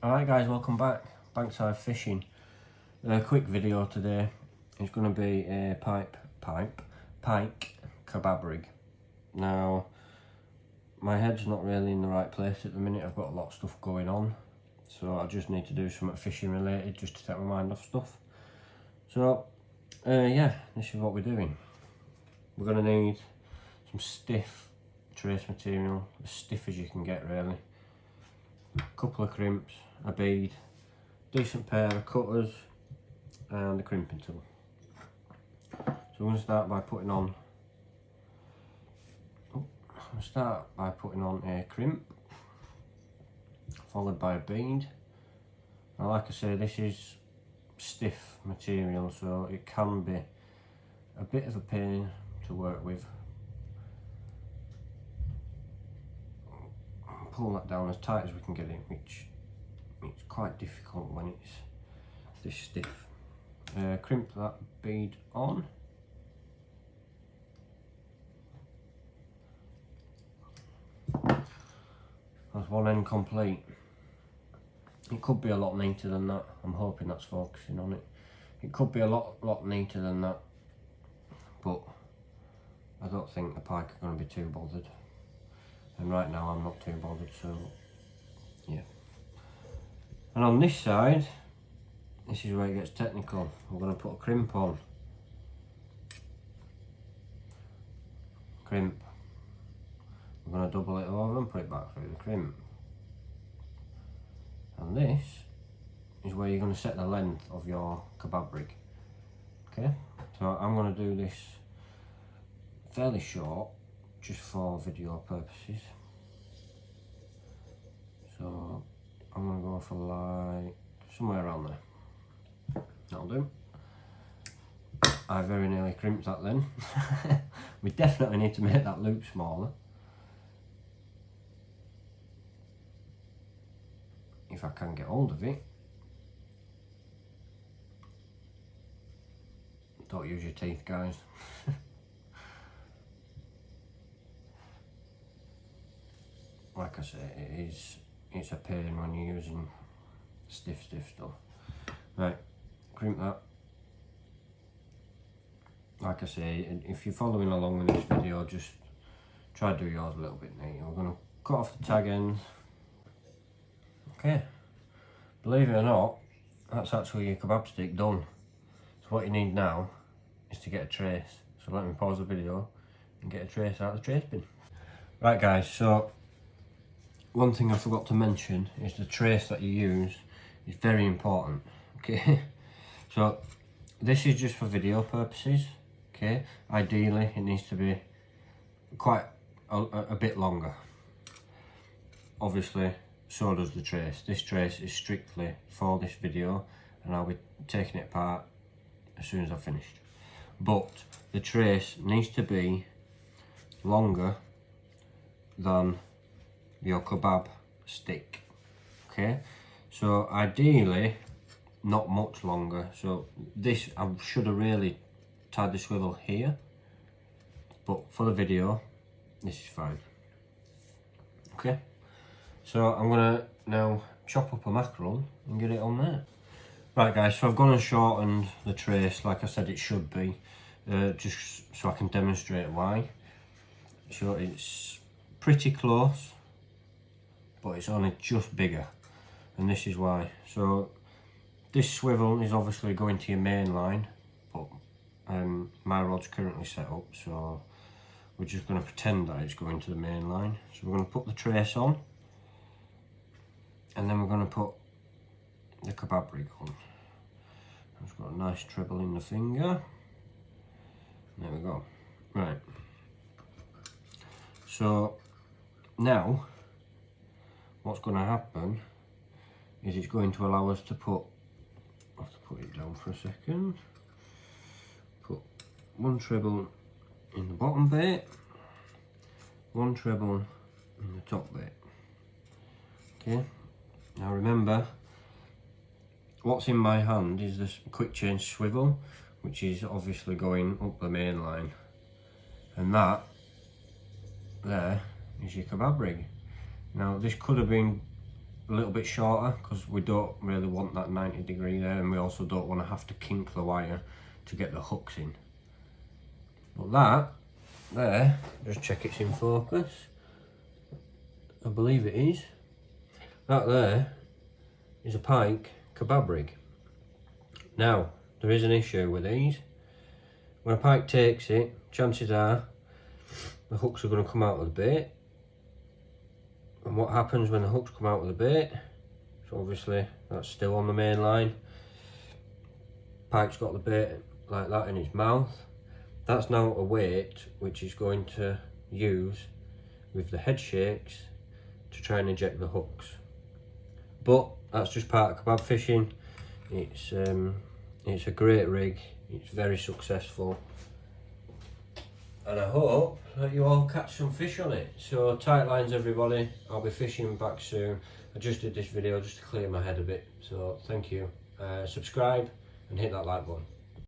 Alright guys, welcome back. Bankside fishing. Quick video today. It's going to be a Pike KEBAB rig. Now, my head's not really in the right place at the minute. I've got a lot of stuff going on, so I just need to do something fishing related just to take my mind off stuff. So, yeah, this is what we're doing. We're going to need some stiff trace material, as stiff as you can get really. A couple of crimps, a bead, decent pair of cutters and a crimping tool. So we're going to start by putting on a crimp, followed by a bead. Now like I say, this is stiff material, so it can be a bit of a pain to work with. Pull that down as tight as we can get it, which it's quite difficult when it's this stiff. Crimp that bead on. That's one end complete. It could be a lot neater than that. I'm hoping that's focusing on it. It could be a lot neater than that, but I don't think the pike are going to be too bothered. And right now I'm not too bothered, so yeah. And on this side, this is where it gets technical. We're going to put a crimp on. Crimp. We're going to double it over and put it back through the crimp. And this is where you're going to set the length of your KEBAB rig. Okay, so I'm going to do this fairly short, just for video purposes. So I'm going to go for like somewhere around there. That'll do. I very nearly crimped that then. We definitely need to make that loop smaller. If I can get hold of it. Don't use your teeth, guys. Like I say, it's a pain when you're using stiff stuff. Right, crimp that. Like I say, if you're following along with this video, just try to do yours a little bit neater. We're going to cut off the tag ends. Okay, believe it or not, that's actually your kebab stick done. So what you need now is to get a trace. So let me pause the video and get a trace out of the trace bin. Right guys, so one thing I forgot to mention is the trace that you use is very important, okay? So this is just for video purposes, okay? Ideally it needs to be quite a bit longer. Obviously so does the trace. This trace is strictly for this video and I'll be taking it apart as soon as I've finished. But the trace needs to be longer than your kebab stick, okay? So ideally not much longer. So this, I should have really tied the swivel here, but for the video this is fine. Okay, so I'm gonna now chop up a mackerel and get it on there. Right guys, so I've gone and shortened the trace like I said it should be, just so I can demonstrate why. So it's pretty close, but it's only just bigger, and this is why. So this swivel is obviously going to your main line, but my rod's currently set up, so we're just going to pretend that it's going to the main line. So we're going to put the trace on, and then we're going to put the kebab rig on. I've got a nice treble in the finger. There we go. Right. So now what's going to happen is it's going to allow us to put, I have to put it down for a second, put one treble in the bottom bit, one treble in the top bit. Okay, now remember what's in my hand is this quick change swivel, which is obviously going up the main line, and that there is your kebab rig. Now this could have been a little bit shorter because we don't really want that 90 degree there, and we also don't want to have to kink the wire to get the hooks in. But that there, just check it's in focus. I believe it is. That there is a Pike kebab rig. Now, there is an issue with these. When a pike takes it, chances are the hooks are going to come out of the bait. And what happens when the hooks come out of the bait? So obviously that's still on the main line. Pike's got the bait like that in his mouth. That's now a weight which he's going to use with the head shakes to try and eject the hooks. But that's just part of kebab fishing. It's a great rig. It's very successful, and I hope that you all catch some fish on it. So tight lines everybody, I'll be fishing back soon. I just did this video just to clear my head a bit, so thank you. Subscribe and hit that like button.